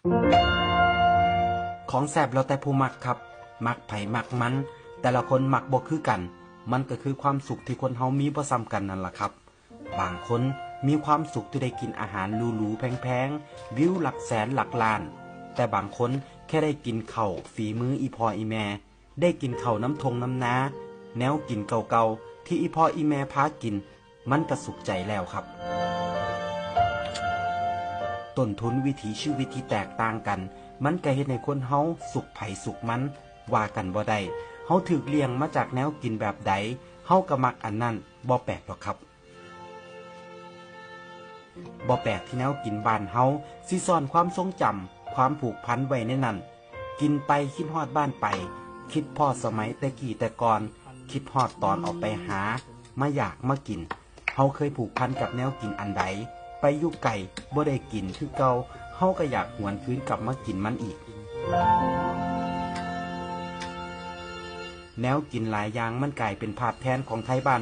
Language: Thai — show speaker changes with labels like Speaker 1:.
Speaker 1: ของแซ่บแล้วแต่ผู้มักครับมักไผมักมันแต่ละคนมักบ่คือกันมันก็คือความสุขที่คนเฮามีบ่ซ้ำกันนั่นล่ะครับบางคนมีความสุขที่ได้กินอาหารหรูๆแพงๆวิวหลักแสนหลักล้านแต่บางคนแค่ได้กินข้าวฝีมืออีพ่ออีแม่ได้กินข้าวน้ำทงน้ำนาแนวกินเก่าๆที่อีพ่ออีแม่พากินมันก็สุขใจแล้วครับต้นทุนวิถีชีวิตที่แตกต่างกันมันก็เฮ็ดให้คนเฮาสุขไผสุขมันว่ากันบ่ได้เฮาถูกเลี้ยงมาจากแนวกินแบบใดเฮาก็มักอันนั้นบ่แปลกหรอกครับบ่แปลกที่แนวกินบ้านเฮาสิซ่อนความทรงจำความผูกพันไว้ในนั้นกินไปคิดฮอดบ้านไปคิดพอสมัยแต่กี้แต่ก่อนคิดฮอดตอนออกไปหามาอยากมากินเฮาเคยผูกพันกับแนวกินอันใดไปอยู่ไกลบ่ได้กินคือเก่าเฮาก็อยากหวนคืนกลับมากินมันอีกแนวกินหลายอย่างมันกลายเป็นภาพแทนของไทยบ้าน